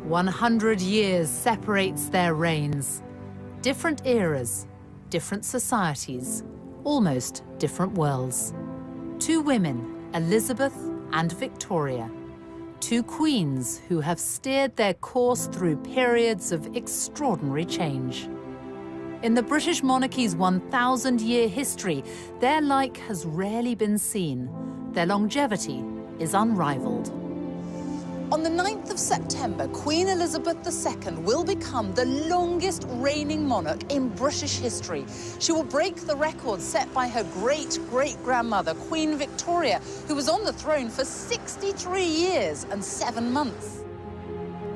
100 years separates their reigns. Different eras, different societies, almost different worlds. Two women, Elizabeth and Victoria. Two queens who have steered their course through periods of extraordinary change. In the British monarchy's 1,000-year history, their like has rarely been seen. Their longevity is unrivaled. On the 9th of September, Queen Elizabeth II will become the longest reigning monarch in British history. She will break the record set by her great-great-grandmother, Queen Victoria, who was on the throne for 63 years and 7 months.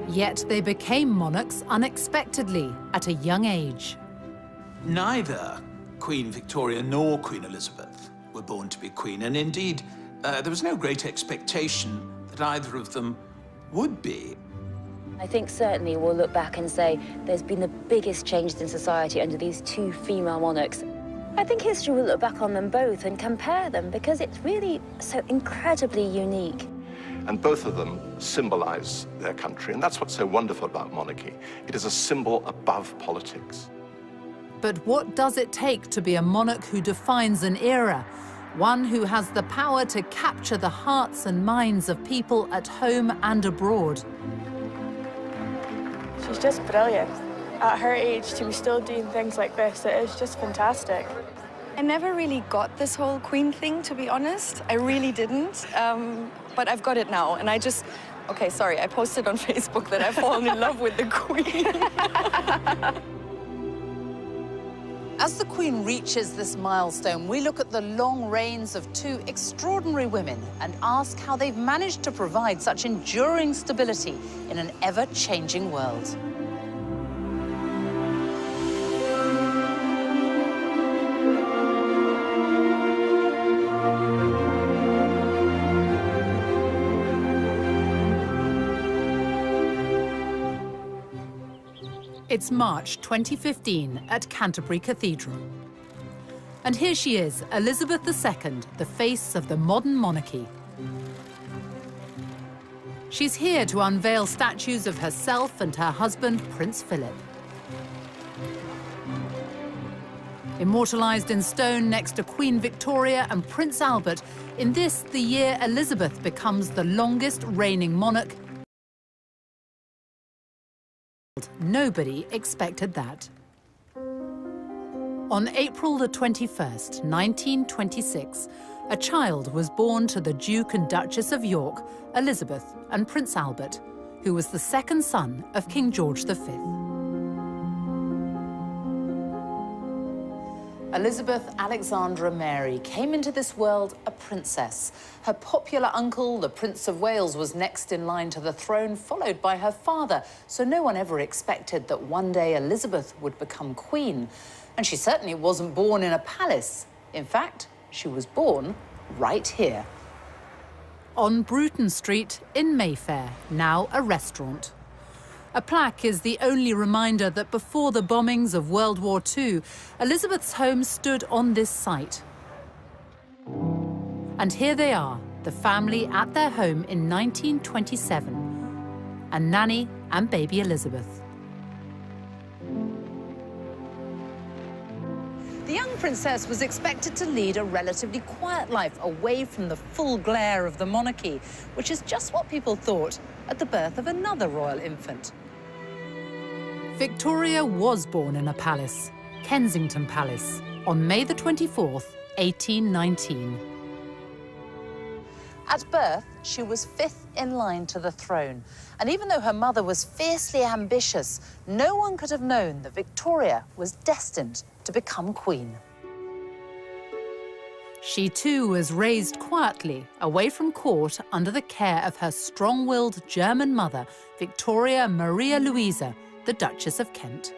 Yet they became monarchs unexpectedly at a young age. Neither Queen Victoria nor Queen Elizabeth were born to be queen, and indeed, there was no great expectation that either of them would be. I think certainly we'll look back and say there's been the biggest changes in society under these two female monarchs. I think history will look back on them both and compare them because it's really so incredibly unique. And both of them symbolize their country, and that's what's so wonderful about monarchy. It is a symbol above politics. But what does it take to be a monarch who defines an era? One who has the power to capture the hearts and minds of people at home and abroad. She's just brilliant. At her age, to be still doing things like this, it is just fantastic. I never really got this whole queen thing, to be honest. I really didn't, but I've got it now, and I just... Okay, sorry, I posted on Facebook that I've fallen in love with the queen. As the Queen reaches this milestone, we look at the long reigns of two extraordinary women and ask how they've managed to provide such enduring stability in an ever-changing world. It's March 2015 at Canterbury Cathedral. And here she is, Elizabeth II, the face of the modern monarchy. She's here to unveil statues of herself and her husband, Prince Philip. Immortalised in stone next to Queen Victoria and Prince Albert, in this, the year Elizabeth becomes the longest reigning monarch. Nobody expected that. On April the 21st, 1926, a child was born to the Duke and Duchess of York, Elizabeth and Prince Albert, who was the second son of King George V. Elizabeth Alexandra Mary came into this world a princess. Her popular uncle, the Prince of Wales, was next in line to the throne, followed by her father. So no one ever expected that one day Elizabeth would become queen. And she certainly wasn't born in a palace. In fact, she was born right here. On Bruton Street in Mayfair, now a restaurant. A plaque is the only reminder that before the bombings of World War II, Elizabeth's home stood on this site. And here they are, the family at their home in 1927, and Nanny and baby Elizabeth. The young princess was expected to lead a relatively quiet life away from the full glare of the monarchy, which is just what people thought at the birth of another royal infant. Victoria was born in a palace, Kensington Palace, on May the 24th, 1819. At birth, she was fifth in line to the throne. And even though her mother was fiercely ambitious, no one could have known that Victoria was destined to become queen. She too was raised quietly, away from court, under the care of her strong-willed German mother, Victoria Maria Louisa, the Duchess of Kent.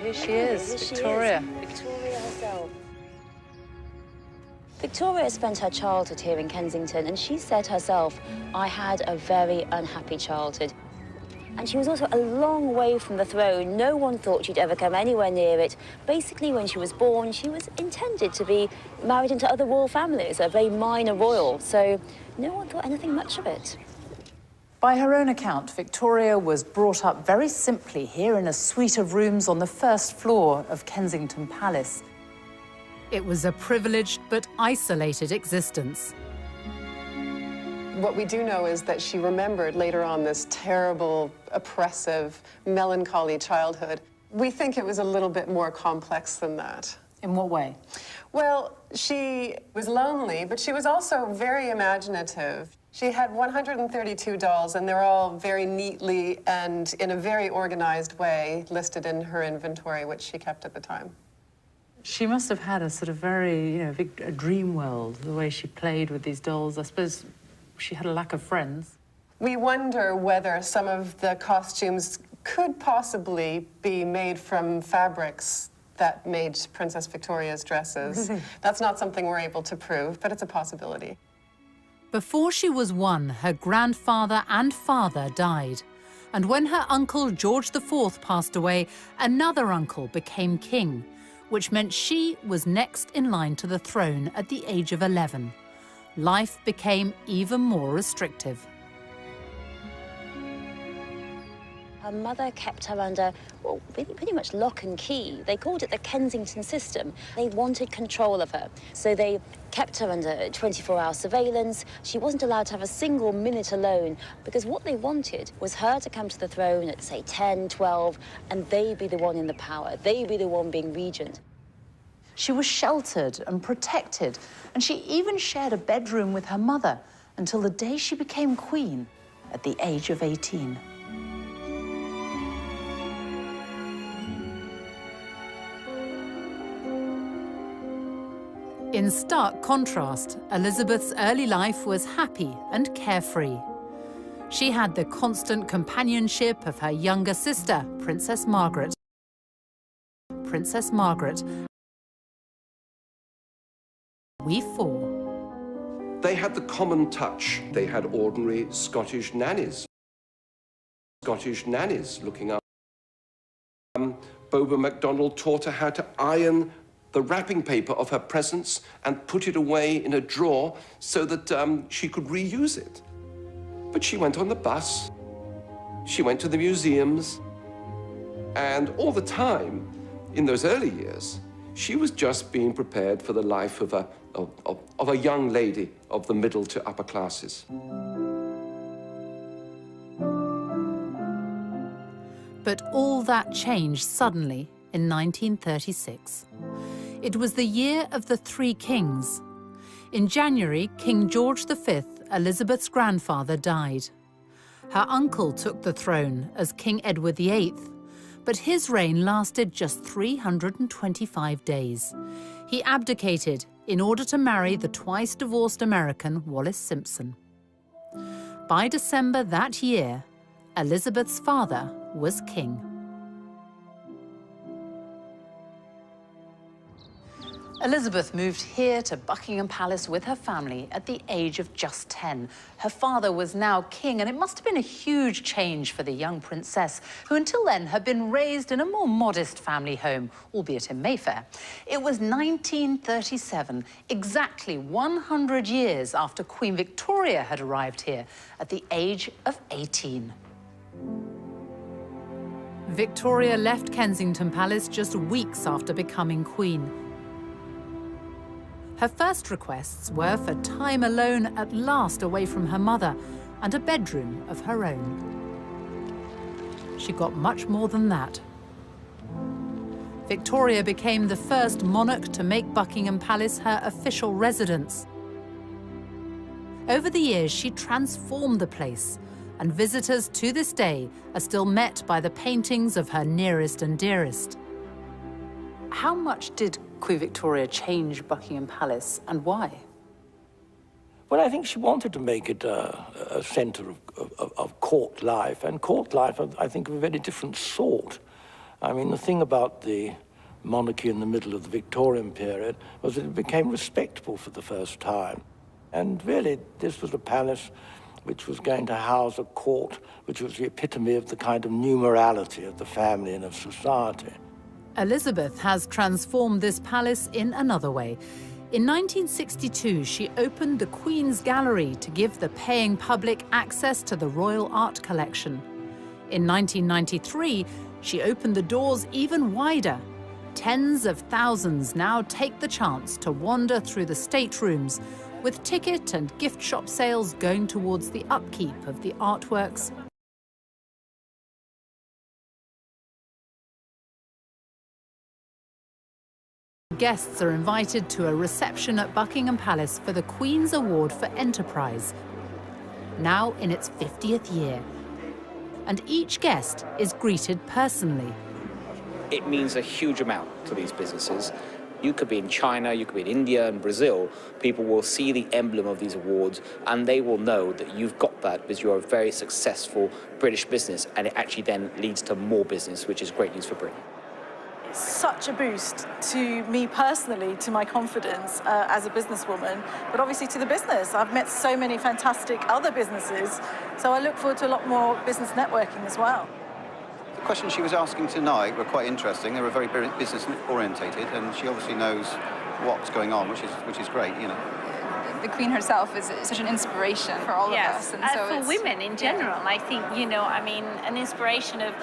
Here she is, Victoria. Victoria herself. Victoria spent her childhood here in Kensington, and she said herself, "I had a very unhappy childhood." And she was also a long way from the throne. No one thought she'd ever come anywhere near it. Basically, when she was born, she was intended to be married into other royal families, a very minor royal, so no one thought anything much of it. By her own account, Victoria was brought up very simply here in a suite of rooms on the first floor of Kensington Palace. It was a privileged but isolated existence. What we do know is that she remembered later on this terrible, oppressive, melancholy childhood. We think it was a little bit more complex than that. In what way? Well, she was lonely, but she was also very imaginative. She had 132 dolls, and they're all very neatly and in a very organized way listed in her inventory, which she kept at the time. She must have had a sort of very, a dream world, the way she played with these dolls. I suppose she had a lack of friends. We wonder whether some of the costumes could possibly be made from fabrics that made Princess Victoria's dresses. That's not something we're able to prove, but it's a possibility. Before she was 1, her grandfather and father died. And when her uncle George IV passed away, another uncle became king, which meant she was next in line to the throne at the age of 11. Life became even more restrictive. Her mother kept her under, well, pretty much lock and key. They called it the Kensington system. They wanted control of her. So they kept her under 24-hour surveillance. She wasn't allowed to have a single minute alone, because what they wanted was her to come to the throne at, say, 10, 12, and they be the one in the power. They be the one being regent. She was sheltered and protected, and she even shared a bedroom with her mother until the day she became queen at the age of 18. In stark contrast, Elizabeth's early life was happy and carefree. She had the constant companionship of her younger sister, Princess Margaret. We four. They had the common touch. They had ordinary Scottish nannies. Looking up. Boba MacDonald taught her how to iron the wrapping paper of her presents and put it away in a drawer so that she could reuse it. But she went on the bus, she went to the museums, and all the time, in those early years, she was just being prepared for the life of a young lady of the middle to upper classes. But all that changed suddenly in 1936. It was the year of the Three Kings. In January, King George V, Elizabeth's grandfather, died. Her uncle took the throne as King Edward VIII, but his reign lasted just 325 days. He abdicated in order to marry the twice-divorced American Wallis Simpson. By December that year, Elizabeth's father was king. Elizabeth moved here to Buckingham Palace with her family at the age of just 10. Her father was now king, and it must have been a huge change for the young princess, who until then had been raised in a more modest family home, albeit in Mayfair. It was 1937, exactly 100 years after Queen Victoria had arrived here at the age of 18. Victoria left Kensington Palace just weeks after becoming queen. Her first requests were for time alone at last away from her mother and a bedroom of her own. She got much more than that. Victoria became the first monarch to make Buckingham Palace her official residence. Over the years, she transformed the place, and visitors to this day are still met by the paintings of her nearest and dearest. How much did Queen Victoria change Buckingham Palace, and why? Well, I think she wanted to make it a centre of court life, and court life, I think, of a very different sort. I mean, the thing about the monarchy in the middle of the Victorian period was that it became respectable for the first time. And really, this was a palace which was going to house a court which was the epitome of the kind of new morality of the family and of society. Elizabeth has transformed this palace in another way. In 1962, she opened the Queen's Gallery to give the paying public access to the royal art collection. In 1993, she opened the doors even wider. Tens of thousands now take the chance to wander through the staterooms, with ticket and gift shop sales going towards the upkeep of the artworks. Guests are invited to a reception at Buckingham Palace for the Queen's Award for Enterprise, now in its 50th year. And each guest is greeted personally. It means a huge amount to these businesses. You could be in China, you could be in India and Brazil. People will see the emblem of these awards and they will know that you've got that because you're a very successful British business, and it actually then leads to more business, which is great news for Britain. Such a boost to me personally, to my confidence as a businesswoman, but obviously to the business. I've met so many fantastic other businesses, so I look forward to a lot more business networking as well. The questions she was asking tonight were quite interesting. They were very business orientated, and she obviously knows what's going on, which is great, you know. The Queen herself is such an inspiration for all of us. And so for women in general, I think, you know, I mean, an inspiration of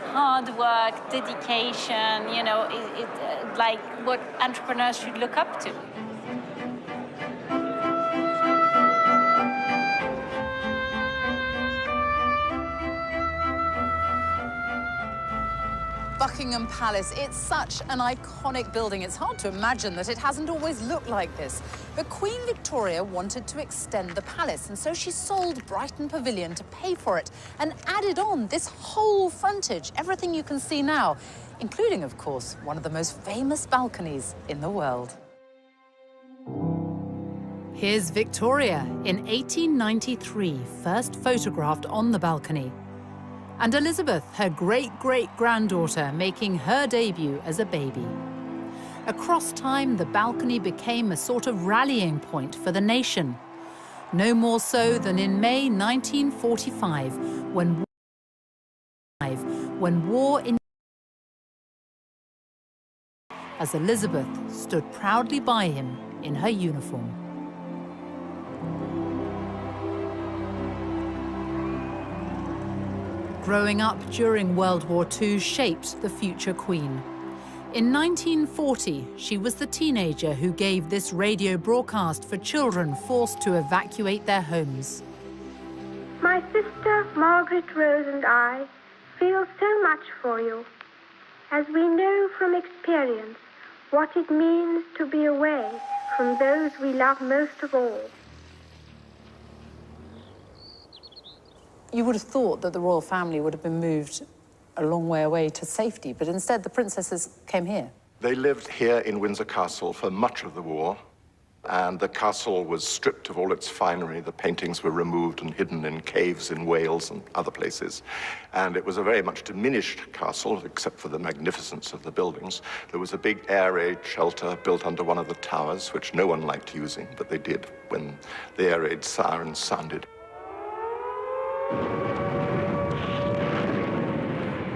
hard work, dedication, you know, like what entrepreneurs should look up to. Buckingham Palace, it's such an iconic building. It's hard to imagine that it hasn't always looked like this. But Queen Victoria wanted to extend the palace, and so she sold Brighton Pavilion to pay for it and added on this whole frontage, everything you can see now, including, of course, one of the most famous balconies in the world. Here's Victoria in 1893, first photographed on the balcony. And Elizabeth, her great-great-granddaughter, making her debut as a baby. Across time, the balcony became a sort of rallying point for the nation. No more so than in May 1945, when war in... as Elizabeth stood proudly by him in her uniform. Growing up during World War II shaped the future Queen. In 1940, she was the teenager who gave this radio broadcast for children forced to evacuate their homes. My sister Margaret Rose and I feel so much for you, as we know from experience what it means to be away from those we love most of all. You would have thought that the royal family would have been moved a long way away to safety, but instead the princesses came here. They lived here in Windsor Castle for much of the war, and the castle was stripped of all its finery. The paintings were removed and hidden in caves in Wales and other places. And it was a very much diminished castle, except for the magnificence of the buildings. There was a big air raid shelter built under one of the towers, which no one liked using, but they did when the air raid sirens sounded.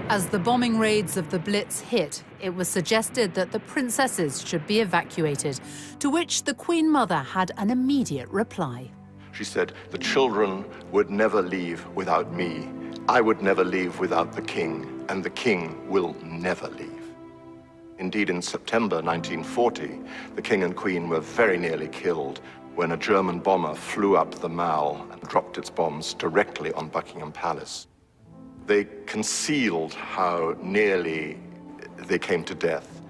As the bombing raids of the Blitz hit, it was suggested that the princesses should be evacuated, to which the Queen Mother had an immediate reply. She said, "The children would never leave without me. I would never leave without the king, and the king will never leave." Indeed, in September 1940, the king and queen were very nearly killed when a German bomber flew up the Mall and dropped its bombs directly on Buckingham Palace. They concealed how nearly they came to death.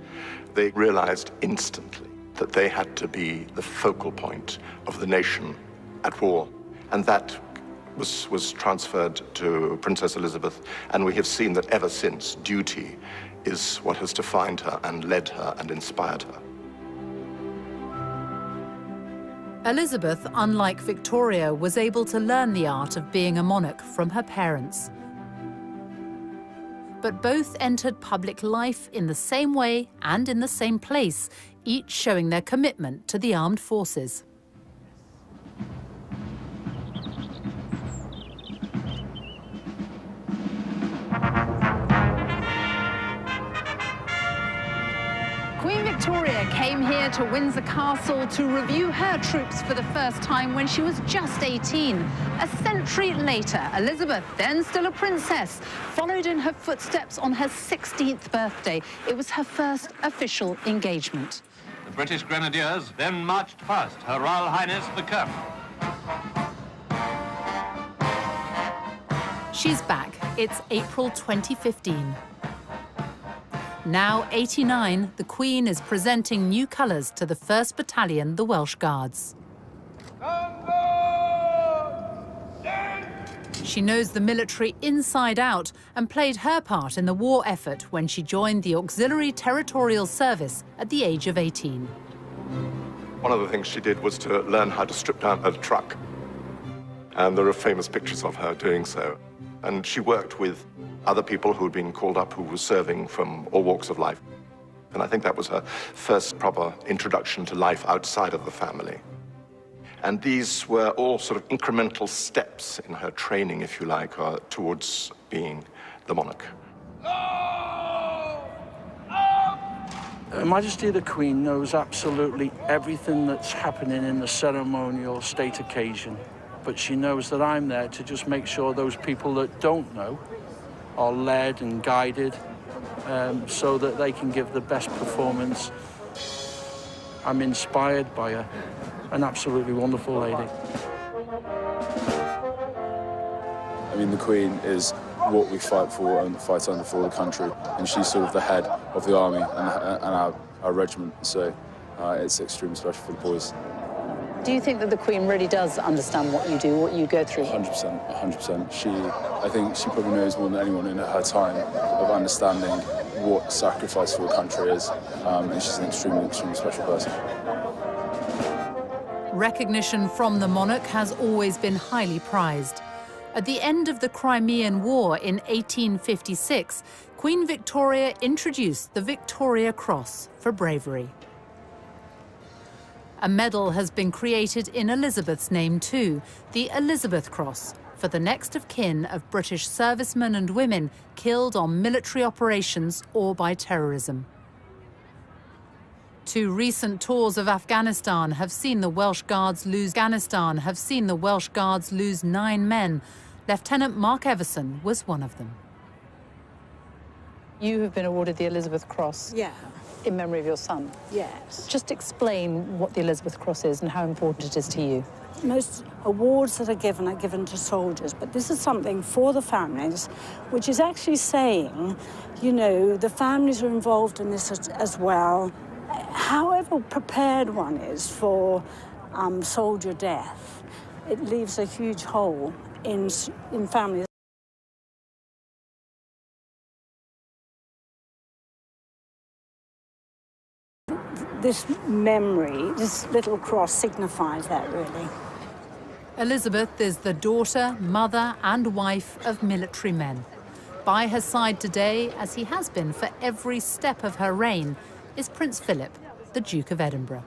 They realized instantly that they had to be the focal point of the nation at war. And that was transferred to Princess Elizabeth, and we have seen that ever since, duty is what has defined her and led her and inspired her. Elizabeth, unlike Victoria, was able to learn the art of being a monarch from her parents. But both entered public life in the same way and in the same place, each showing their commitment to the armed forces. Queen Victoria came here here to Windsor Castle to review her troops for the first time when she was just 18. A century later, Elizabeth, then still a princess, followed in her footsteps on her 16th birthday. It was her first official engagement. The British Grenadiers then marched past Her Royal Highness the Colonel. She's back. It's April 2015. Now 89, the Queen is presenting new colours to the 1st Battalion, the Welsh Guards. She knows the military inside out and played her part in the war effort when she joined the Auxiliary Territorial Service at the age of 18. One of the things she did was to learn how to strip down a truck. And there are famous pictures of her doing so. And she worked with other people who had been called up who were serving from all walks of life. And I think that was her first proper introduction to life outside of the family. And these were all sort of incremental steps in her training, if you like, towards being the monarch. Her Majesty the Queen knows absolutely everything that's happening in the ceremonial state occasion. But she knows that I'm there to just make sure those people that don't know are led and guided so that they can give the best performance. I'm inspired by her, an absolutely wonderful lady. I mean, the Queen is what we fight for and fight under for the country, and she's sort of the head of the army and our regiment, so it's extremely special for the boys. Do you think that the Queen really does understand what you do, what you go through? 100%, 100%. I think she probably knows more than anyone in her time of understanding what sacrifice for the country is, and she's an extremely, extremely special person. Recognition from the monarch has always been highly prized. At the end of the Crimean War in 1856, Queen Victoria introduced the Victoria Cross for bravery. A medal has been created in Elizabeth's name too, the Elizabeth Cross, for the next of kin of British servicemen and women killed on military operations or by terrorism. 2 recent tours of Afghanistan have seen the Welsh Guards lose 9 men. Lieutenant Mark Everson was one of them. You have been awarded the Elizabeth Cross. Yeah. In memory of your son. Yes. Just explain what the Elizabeth Cross is and how important it is to you. Most awards that are given to soldiers, but this is something for the families, which is actually saying, you know, the families are involved in this as well. However prepared one is for soldier death, it leaves a huge hole in families. This memory, this little cross signifies that, really. Elizabeth is the daughter, mother and wife of military men. By her side today, as he has been for every step of her reign, is Prince Philip, the Duke of Edinburgh.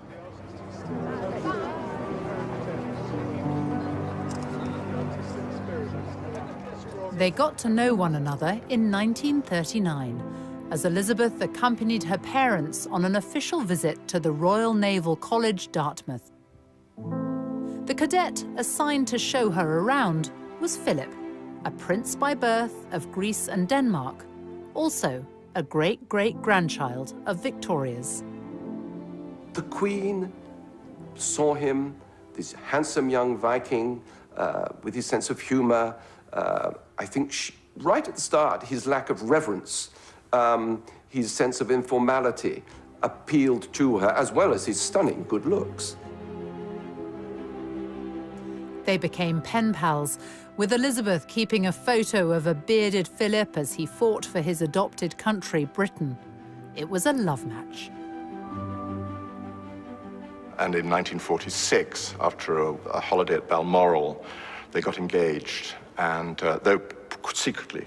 They got to know one another in 1939, as Elizabeth accompanied her parents on an official visit to the Royal Naval College, Dartmouth. The cadet assigned to show her around was Philip, a prince by birth of Greece and Denmark, also a great-great-grandchild of Victoria's. The Queen saw him, this handsome young Viking with his sense of humor. I think right at the start, his lack of reverence, his sense of informality appealed to her, as well as his stunning good looks. They became pen pals, with Elizabeth keeping a photo of a bearded Philip as he fought for his adopted country, Britain. It was a love match. And in 1946, after a holiday at Balmoral, they got engaged, and though secretly,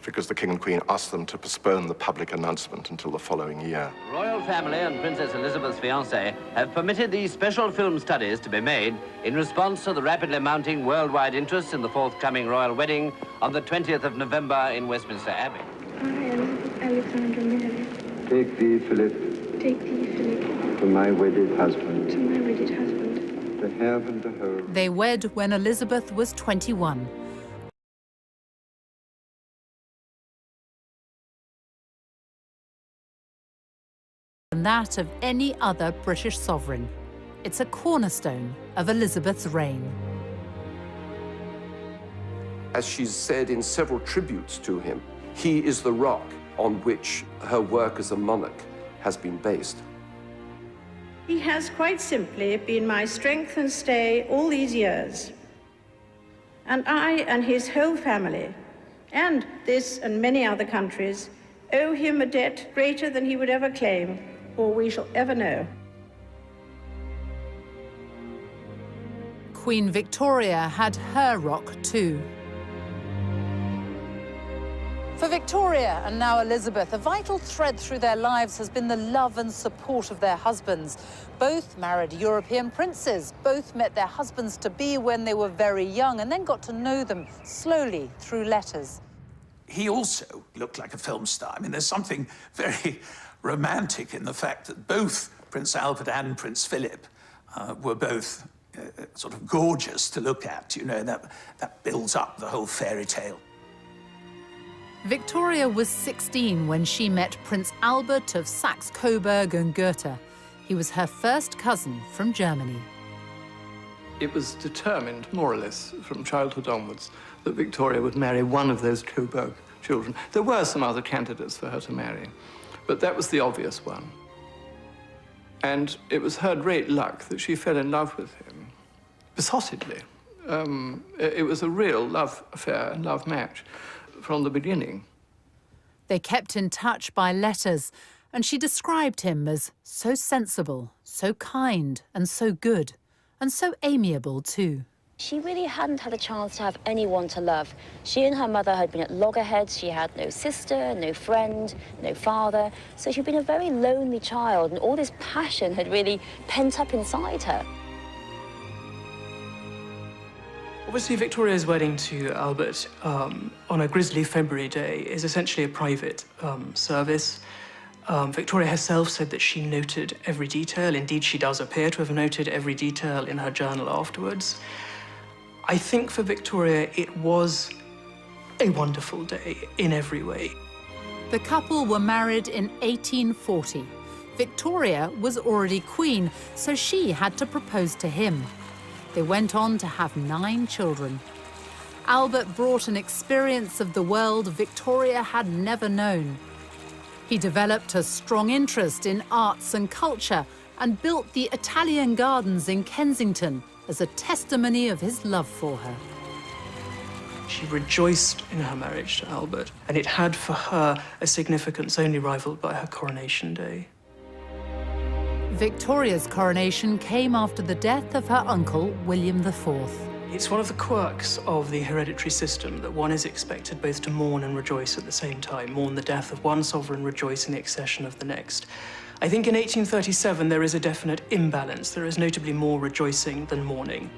because the King and Queen asked them to postpone the public announcement until the following year. The royal family and Princess Elizabeth's fiancé have permitted these special film studies to be made in response to the rapidly mounting worldwide interest in the forthcoming royal wedding on the 20th of November in Westminster Abbey. I am Alexandra Mary. Take thee, Philip, Take thee, Philip, to my wedded husband, to my wedded husband. to have and to hold. They wed when Elizabeth was 21. And that of any other British sovereign. It's a cornerstone of Elizabeth's reign. As she's said in several tributes to him, he is the rock on which her work as a monarch has been based. He has quite simply been my strength and stay all these years. And I and his whole family, and this and many other countries, owe him a debt greater than he would ever claim, or we shall ever know. Queen Victoria had her rock too. For Victoria and now Elizabeth, a vital thread through their lives has been the love and support of their husbands. Both married European princes, both met their husbands-to-be when they were very young and then got to know them slowly through letters. He also looked like a film star. I mean, there's something very romantic in the fact that both Prince Albert and Prince Philip were both sort of gorgeous to look at. You know, that builds up the whole fairy tale. Victoria was 16 when she met Prince Albert of Saxe-Coburg and Gotha. He was her first cousin from Germany. It was determined, more or less, from childhood onwards, that Victoria would marry one of those Coburg children. There were some other candidates for her to marry, but that was the obvious one. And it was her great luck that she fell in love with him, besottedly. It was a real love affair and love match from the beginning. They kept in touch by letters, and she described him as so sensible, so kind, and so good, and so amiable too. She really hadn't had a chance to have anyone to love. She and her mother had been at loggerheads. She had no sister, no friend, no father. So she'd been a very lonely child, and all this passion had really pent up inside her. Obviously, Victoria's wedding to Albert on a grisly February day is essentially a private service. Victoria herself said that she noted every detail. Indeed, she does appear to have noted every detail in her journal afterwards. I think for Victoria, it was a wonderful day in every way. The couple were married in 1840. Victoria was already queen, so she had to propose to him. They went on to have 9 children. Albert brought an experience of the world Victoria had never known. He developed a strong interest in arts and culture and built the Italian Gardens in Kensington as a testimony of his love for her. She rejoiced in her marriage to Albert, and it had for her a significance only rivaled by her coronation day. Victoria's coronation came after the death of her uncle, William IV. It's one of the quirks of the hereditary system that one is expected both to mourn and rejoice at the same time. Mourn the death of one sovereign, rejoice in the accession of the next. I think in 1837 there is a definite imbalance. There is notably more rejoicing than mourning.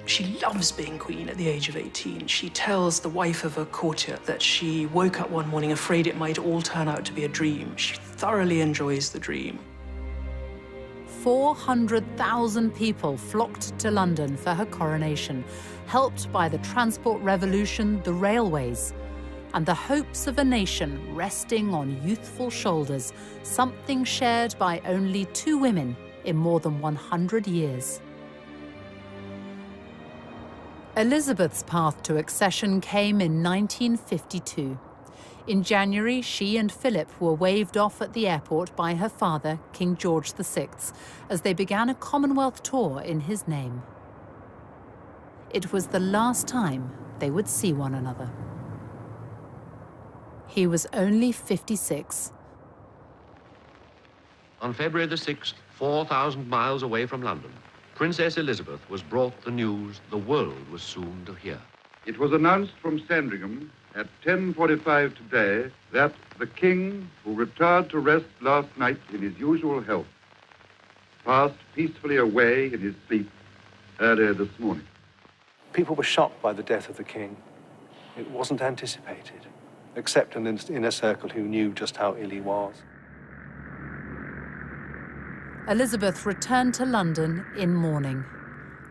She loves being queen at the age of 18. She tells the wife of a courtier that she woke up one morning afraid it might all turn out to be a dream. She thoroughly enjoys the dream. 400,000 people flocked to London for her coronation, helped by the transport revolution, the railways, and the hopes of a nation resting on youthful shoulders, something shared by only 2 women in more than 100 years. Elizabeth's path to accession came in 1952. In January, she and Philip were waved off at the airport by her father, King George VI, as they began a Commonwealth tour in his name. It was the last time they would see one another. He was only 56. On February the 6th, 4,000 miles away from London, Princess Elizabeth was brought the news the world was soon to hear. It was announced from Sandringham at 10:45 today that the King, who retired to rest last night in his usual health, passed peacefully away in his sleep earlier this morning. People were shocked by the death of the King. It wasn't anticipated, except in an inner circle who knew just how ill he was. Elizabeth returned to London in mourning,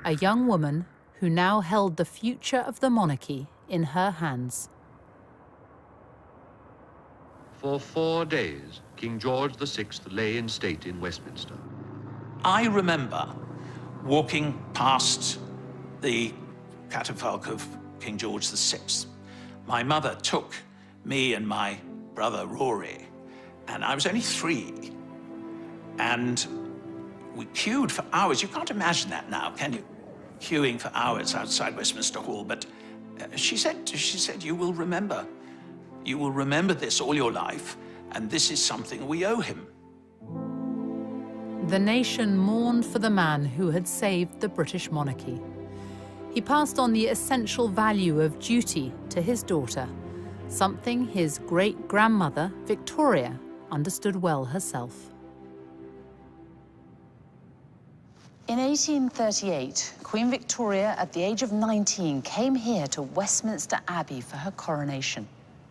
a young woman who now held the future of the monarchy in her hands. For 4 days, King George VI lay in state in Westminster. I remember walking past the catafalque of King George VI. My mother took me and my brother Rory, and I was only 3. And we queued for hours. You can't imagine that now, can you? Queuing for hours outside Westminster Hall. But she said, you will remember. You will remember this all your life, and this is something we owe him. The nation mourned for the man who had saved the British monarchy. He passed on the essential value of duty to his daughter, something his great-grandmother, Victoria, understood well herself. In 1838, Queen Victoria, at the age of 19, came here to Westminster Abbey for her coronation.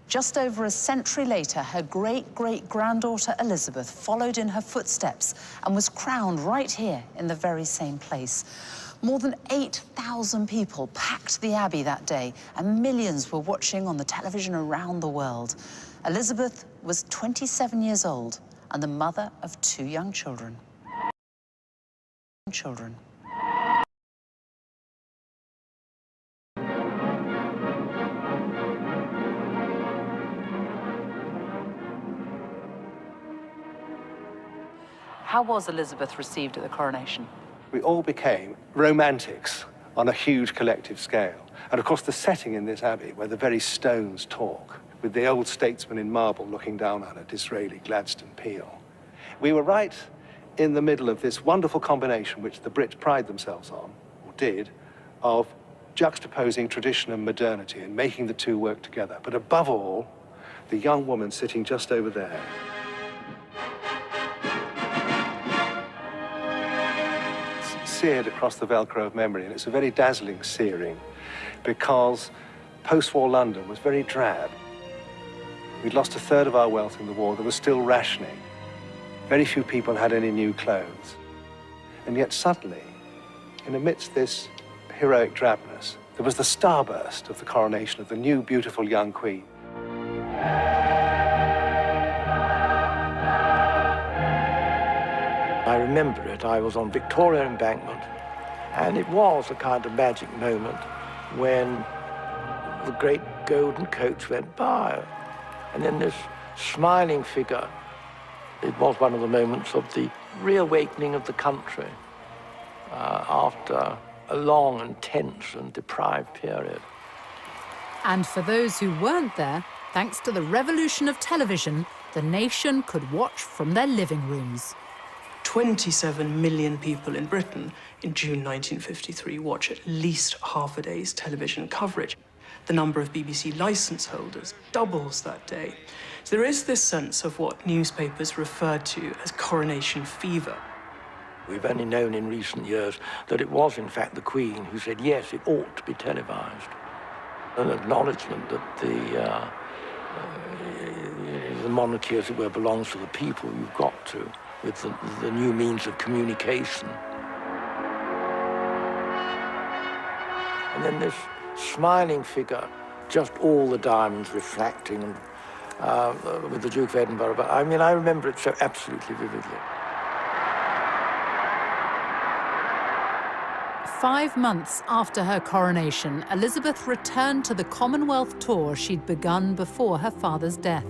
Just over a century later, her great-great-granddaughter Elizabeth followed in her footsteps and was crowned right here in the very same place. More than 8,000 people packed the Abbey that day, and millions were watching on the television around the world. Elizabeth was 27 years old and the mother of 2 young children. How was Elizabeth received at the coronation? We all became romantics on a huge collective scale. And of course, the setting in this abbey, where the very stones talk, with the old statesman in marble looking down on it, Disraeli, Gladstone, Peel. We were right in the middle of this wonderful combination, which the Brits pride themselves on, or did, of juxtaposing tradition and modernity and making the two work together. But above all, the young woman sitting just over there. Seared across the Velcro of memory, and it's a very dazzling searing because post-war London was very drab. We'd lost 1/3 of our wealth in the war. There was still rationing. Very few people had any new clothes. And yet suddenly, in amidst this heroic drabness, there was the starburst of the coronation of the new, beautiful young queen. I remember it. I was on Victoria Embankment, and it was a kind of magic moment when the great golden coach went by, and then this smiling figure. It was one of the moments of the reawakening of the country after a long and tense and deprived period. And for those who weren't there, thanks to the revolution of television, the nation could watch from their living rooms. 27 million people in Britain in June 1953 watch at least half a day's television coverage. The number of BBC licence holders doubles that day. So there is this sense of what newspapers refer to as coronation fever. We've only known in recent years that it was, in fact, the Queen who said, yes, it ought to be televised. An acknowledgement that the monarchy, as it were, belongs to the people. You've got to, with the new means of communication. And then this smiling figure, just all the diamonds refracting, with the Duke of Edinburgh. But I mean, I remember it so absolutely vividly. 5 months after her coronation, Elizabeth returned to the Commonwealth tour she'd begun before her father's death.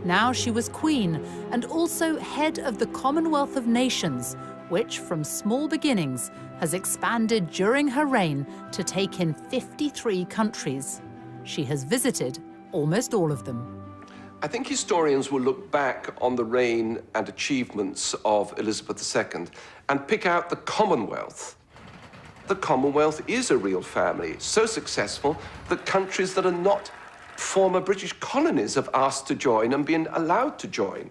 Now she was Queen and also head of the Commonwealth of Nations, which, from small beginnings, has expanded during her reign to take in 53 countries. She has visited almost all of them. I think historians will look back on the reign and achievements of Elizabeth II and pick out the Commonwealth. The Commonwealth is a real family, so successful that countries that are not former British colonies have asked to join and been allowed to join.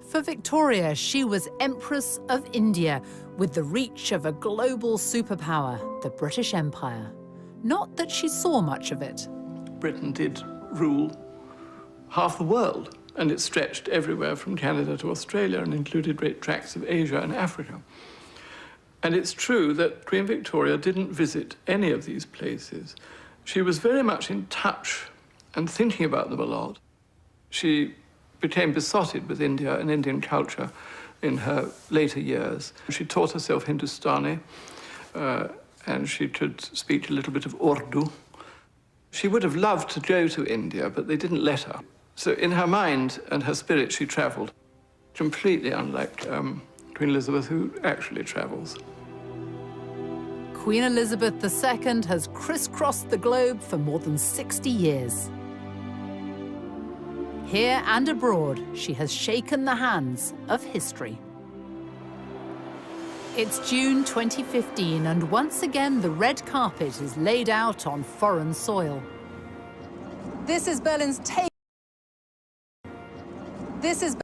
For Victoria, she was Empress of India, with the reach of a global superpower, the British Empire. Not that she saw much of it. Britain did rule half the world and it stretched everywhere from Canada to Australia and included great tracts of Asia and Africa. And it's true that Queen Victoria didn't visit any of these places. She was very much in touch and thinking about them a lot. She became besotted with India and Indian culture in her later years. She taught herself Hindustani, and she could speak a little bit of Urdu. She would have loved to go to India, but they didn't let her. So in her mind and her spirit, she traveled, completely unlike Queen Elizabeth, who actually travels. Queen Elizabeth II has crisscrossed the globe for more than 60 years. Here and abroad, she has shaken the hands of history. It's June 2015, and once again, the red carpet is laid out on foreign soil. This is Berlin's take. This is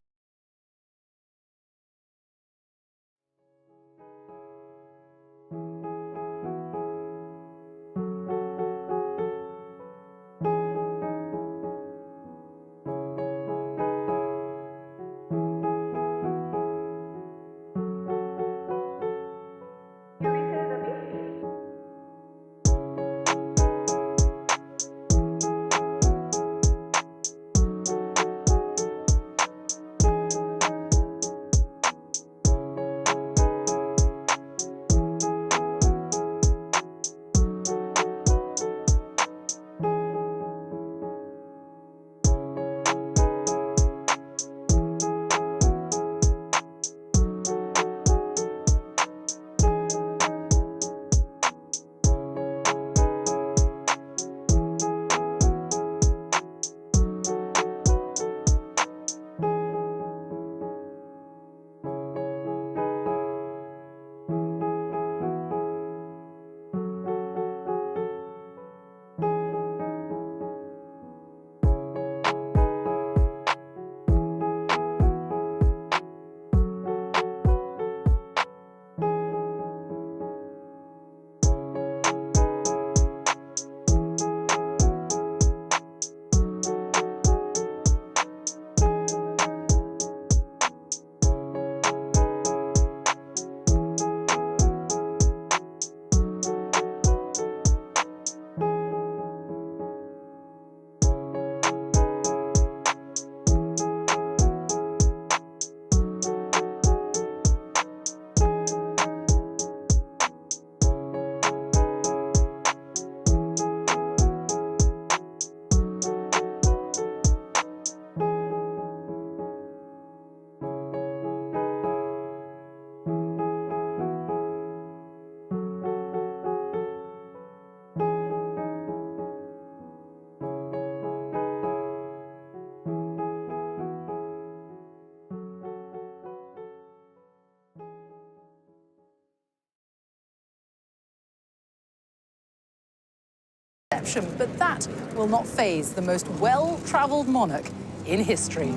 but that will not faze the most well-travelled monarch in history.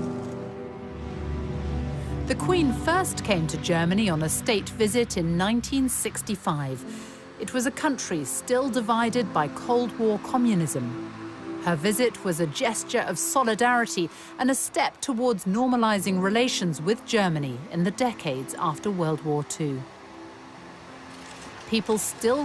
The Queen first came to Germany on a state visit in 1965. It was a country still divided by Cold War communism. Her visit was a gesture of solidarity and a step towards normalizing relations with Germany in the decades after World War II. People still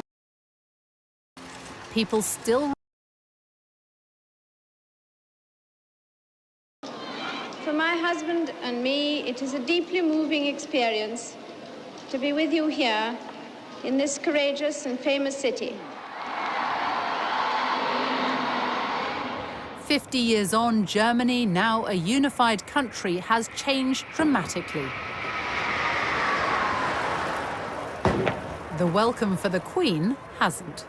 For my husband and me, it is a deeply moving experience to be with you here in this courageous and famous city. 50 years on, Germany, now a unified country, has changed dramatically. The welcome for the Queen hasn't.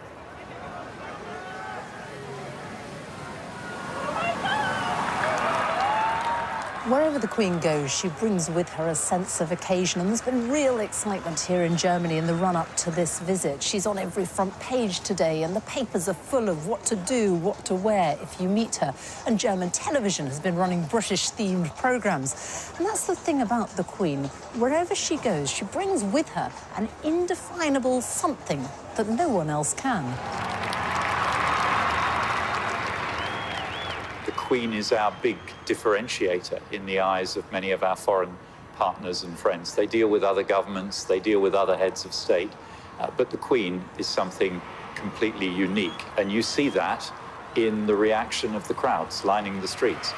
Wherever the Queen goes, she brings with her a sense of occasion, and there's been real excitement here in Germany in the run-up to this visit. She's on every front page today, and the papers are full of what to do, what to wear if you meet her. And German television has been running British-themed programmes. And that's the thing about the Queen. Wherever she goes, she brings with her an indefinable something that no one else can. The Queen is our big differentiator in the eyes of many of our foreign partners and friends. They deal with other governments, they deal with other heads of state, but the Queen is something completely unique. And you see that in the reaction of the crowds lining the streets.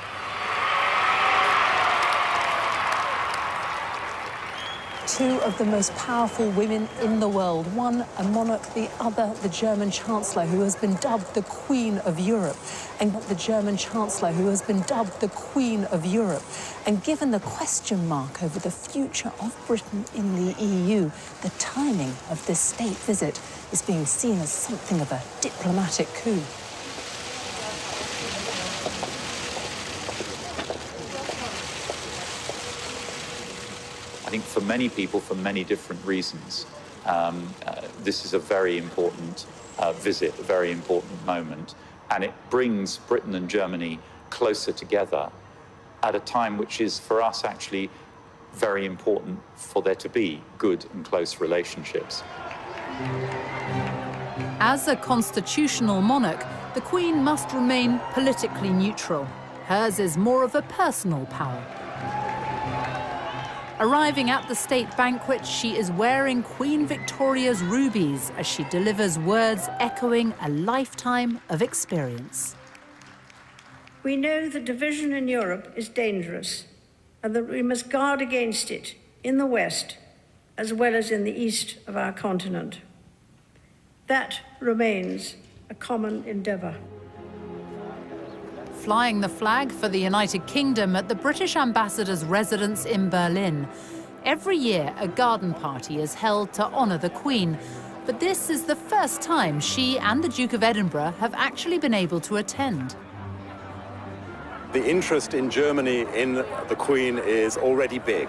Two of the most powerful women in the world, one a monarch, the other the German Chancellor, who has been dubbed the Queen of Europe, and the German Chancellor, who has been dubbed the Queen of Europe. And given the question mark over the future of Britain in the EU, the timing of this state visit is being seen as something of a diplomatic coup. I think for many people, for many different reasons, this is a very important visit, a very important moment, and it brings Britain and Germany closer together at a time which is, for us, actually very important for there to be good and close relationships. As a constitutional monarch, the Queen must remain politically neutral. Hers is more of a personal power. Arriving at the state banquet, she is wearing Queen Victoria's rubies as she delivers words echoing a lifetime of experience. We know that division in Europe is dangerous and that we must guard against it in the West as well as in the east of our continent. That remains a common endeavour. Flying the flag for the United Kingdom at the British ambassador's residence in Berlin. Every year, a garden party is held to honour the Queen, but this is the first time she and the Duke of Edinburgh have actually been able to attend. The interest in Germany in the Queen is already big.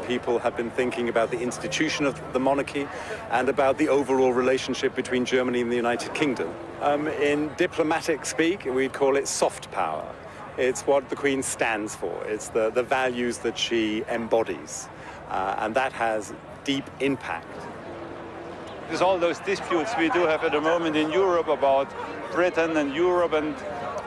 People have been thinking about the institution of the monarchy and about the overall relationship between Germany and the United Kingdom. In diplomatic speak, we'd call it soft power. It's what the Queen stands for. It's the values that she embodies, and that has deep impact. There's all those disputes we do have at the moment in Europe about Britain and Europe and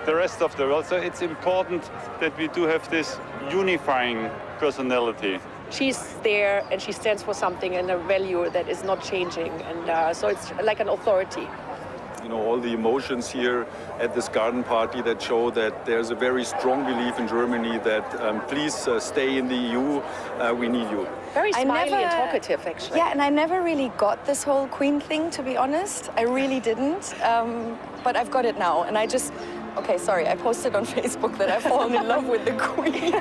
the rest of the world. So it's important that we do have this unifying personality. She's there and she stands for something and a value that is not changing, and so it's like an authority. You know, all the emotions here at this garden party that show that there's a very strong belief in Germany that please stay in the EU, we need you. Very smiley and talkative, actually. Yeah, and I never really got this whole Queen thing, to be honest. I really didn't, but I've got it now, and I just... Okay, sorry, I posted on Facebook that I've fallen in love with the Queen.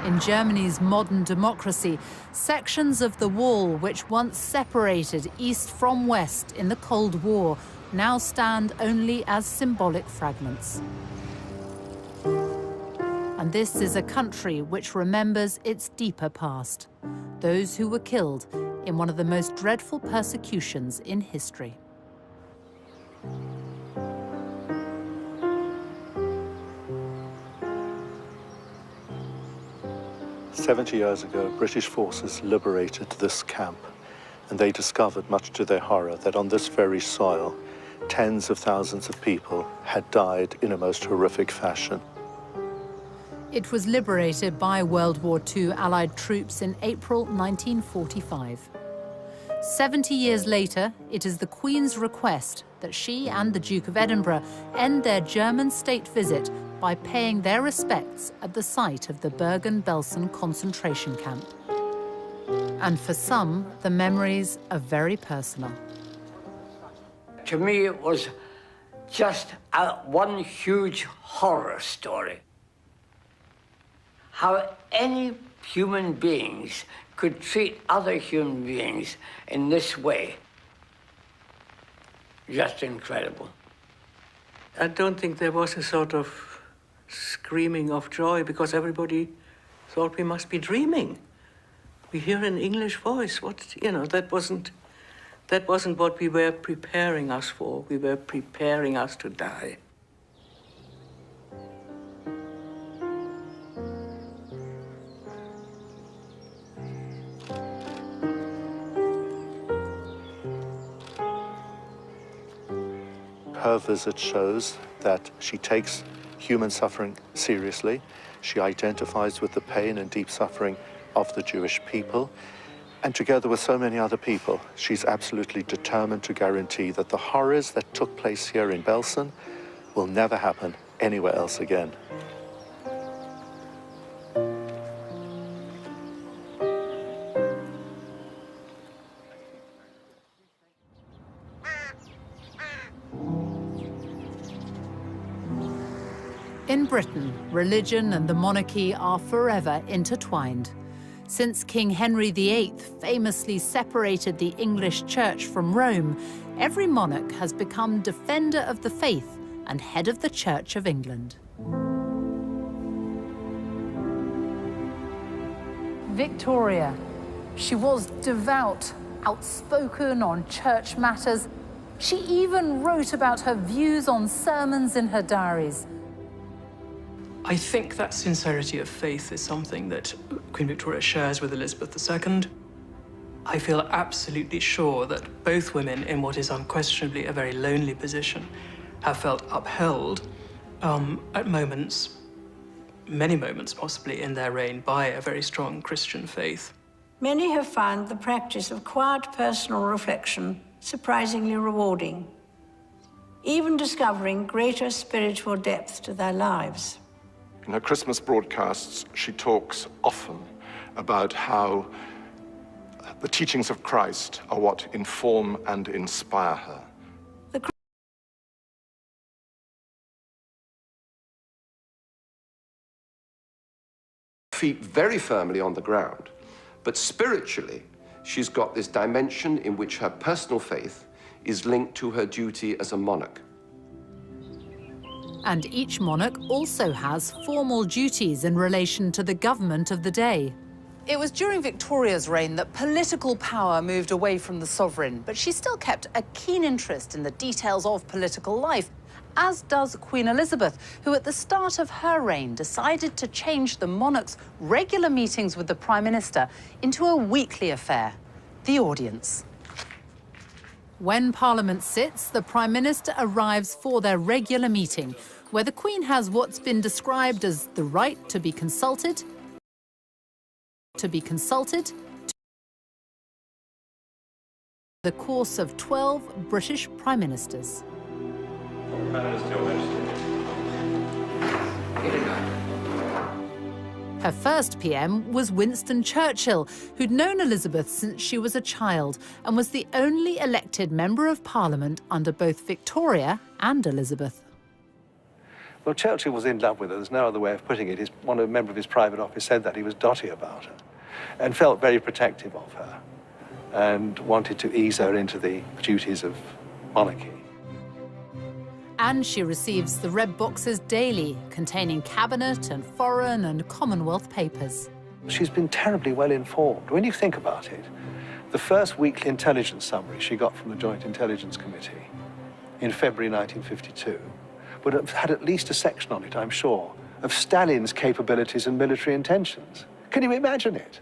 In Germany's modern democracy, sections of the wall which once separated East from West in the Cold War now stand only as symbolic fragments. And this is a country which remembers its deeper past, those who were killed in one of the most dreadful persecutions in history. 70 years ago, British forces liberated this camp, and they discovered, much to their horror, that on this very soil, tens of thousands of people had died in a most horrific fashion. It was liberated by World War II Allied troops in April 1945. 70 years later, it is the Queen's request that she and the Duke of Edinburgh end their German state visit by paying their respects at the site of the Bergen-Belsen concentration camp. And for some, the memories are very personal. To me, it was just one huge horror story. How any human beings could treat other human beings in this way. Just incredible. I don't think there was a sort of screaming of joy because everybody thought we must be dreaming. We hear an English voice. That wasn't what we were preparing us for. We were preparing us to die. her visit shows that she takes human suffering seriously. She identifies with the pain and deep suffering of the Jewish people. And together with so many other people, she's absolutely determined to guarantee that the horrors that took place here in Belsen will never happen anywhere else again. In Britain, religion and the monarchy are forever intertwined. Since King Henry VIII famously separated the English church from Rome, every monarch has become defender of the faith and head of the Church of England. Victoria. She was devout, outspoken on church matters. She even wrote about her views on sermons in her diaries. I think that sincerity of faith is something that Queen Victoria shares with Elizabeth II. I feel absolutely sure that both women, in what is unquestionably a very lonely position, have felt upheld at moments, many moments possibly in their reign, by a very strong Christian faith. Many have found the practice of quiet personal reflection surprisingly rewarding, even discovering greater spiritual depth to their lives. In her Christmas broadcasts, she talks often about how the teachings of Christ are what inform and inspire her. Feet very firmly on the ground, but spiritually, she's got this dimension in which her personal faith is linked to her duty as a monarch. And each monarch also has formal duties in relation to the government of the day. It was during Victoria's reign that political power moved away from the sovereign, but she still kept a keen interest in the details of political life, as does Queen Elizabeth, who at the start of her reign decided to change the monarch's regular meetings with the Prime Minister into a weekly affair, the audience. When Parliament sits, the Prime Minister arrives for their regular meeting, where the Queen has what's been described as the right to be consulted, the course of 12 British Prime Ministers. Her first PM was Winston Churchill, who'd known Elizabeth since she was a child and was the only elected Member of Parliament under both Victoria and Elizabeth. Well, Churchill was in love with her. There's no other way of putting it. A member of his private office said that he was dotty about her and felt very protective of her and wanted to ease her into the duties of monarchy. And she receives the red boxes daily, containing cabinet and foreign and Commonwealth papers. She's been terribly well informed. When you think about it, the first weekly intelligence summary she got from the Joint Intelligence Committee in February 1952 would have had at least a section on it, I'm sure, of Stalin's capabilities and military intentions. Can you imagine it?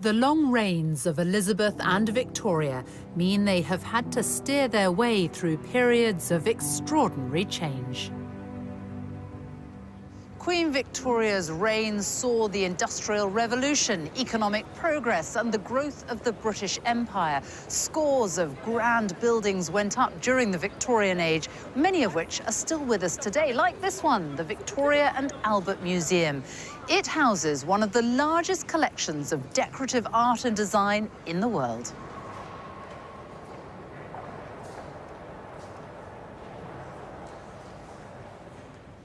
The long reigns of Elizabeth and Victoria mean they have had to steer their way through periods of extraordinary change. Queen Victoria's reign saw the Industrial Revolution, economic progress, and the growth of the British Empire. Scores of grand buildings went up during the Victorian age, many of which are still with us today, like this one, the Victoria and Albert Museum. It houses one of the largest collections of decorative art and design in the world.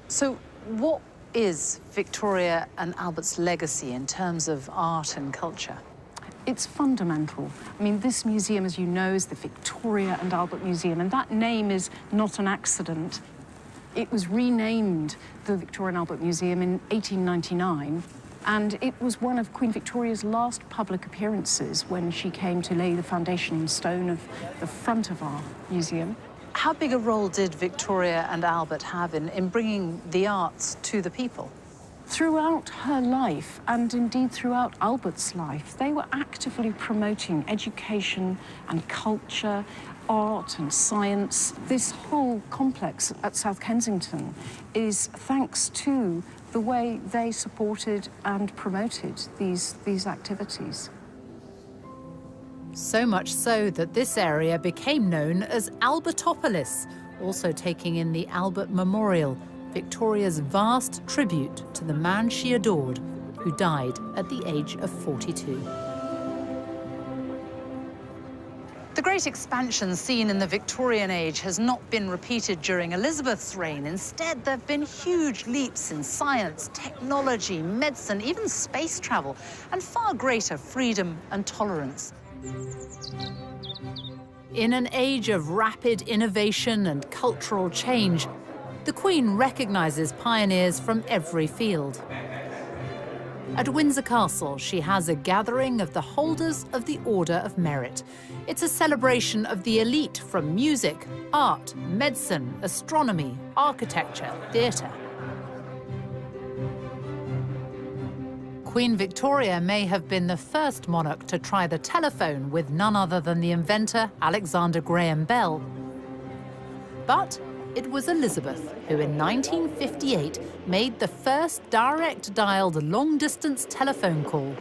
So, what is Victoria and Albert's legacy in terms of art and culture? It's fundamental. I mean, this museum, as you know, is the Victoria and Albert Museum, and that name is not an accident. It was renamed the Victoria and Albert Museum in 1899, and it was one of Queen Victoria's last public appearances when she came to lay the foundation stone of the front of our museum. How big a role did Victoria and Albert have in bringing the arts to the people? Throughout her life, and indeed throughout Albert's life, they were actively promoting education and culture art and science. This whole complex at South Kensington is thanks to the way they supported and promoted these activities. So much so that this area became known as Albertopolis, also taking in the Albert Memorial, Victoria's vast tribute to the man she adored, who died at the age of 42. The great expansion seen in the Victorian age has not been repeated during Elizabeth's reign. Instead, there have been huge leaps in science, technology, medicine, even space travel, and far greater freedom and tolerance. In an age of rapid innovation and cultural change, the Queen recognises pioneers from every field. At Windsor Castle, she has a gathering of the holders of the Order of Merit. It's a celebration of the elite from music, art, medicine, astronomy, architecture, theatre. Queen Victoria may have been the first monarch to try the telephone with none other than the inventor Alexander Graham Bell. But it was Elizabeth who, in 1958, made the first direct-dialed long-distance telephone call.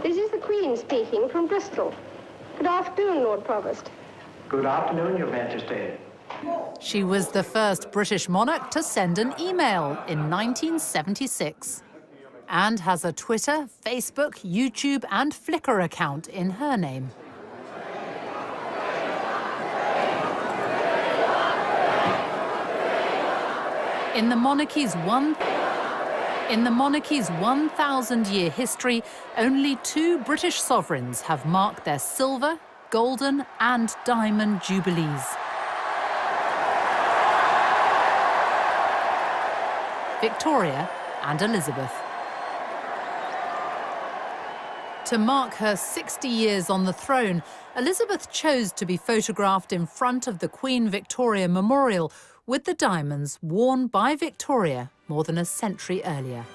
This is the Queen speaking from Bristol. Good afternoon, Lord Provost. Good afternoon, Your Majesty. She was the first British monarch to send an email in 1976, and has a Twitter, Facebook, YouTube, and Flickr account in her name. In the monarchy's 1,000-year history, only 2 British sovereigns have marked their silver, golden, and diamond jubilees. Victoria and Elizabeth. To mark her 60 years on the throne, Elizabeth chose to be photographed in front of the Queen Victoria Memorial with the diamonds worn by Victoria more than a century earlier.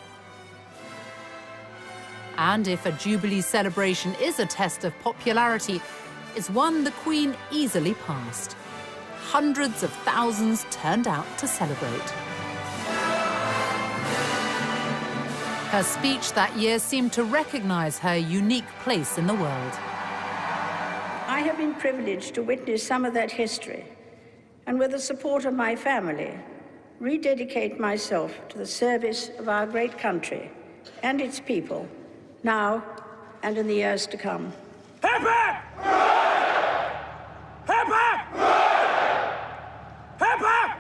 And if a Jubilee celebration is a test of popularity, it's one the Queen easily passed. Hundreds of thousands turned out to celebrate. Her speech that year seemed to recognise her unique place in the world. I have been privileged to witness some of that history, and with the support of my family, rededicate myself to the service of our great country and its people, now and in the years to come. Hip hip! Hip hip! Hip hip!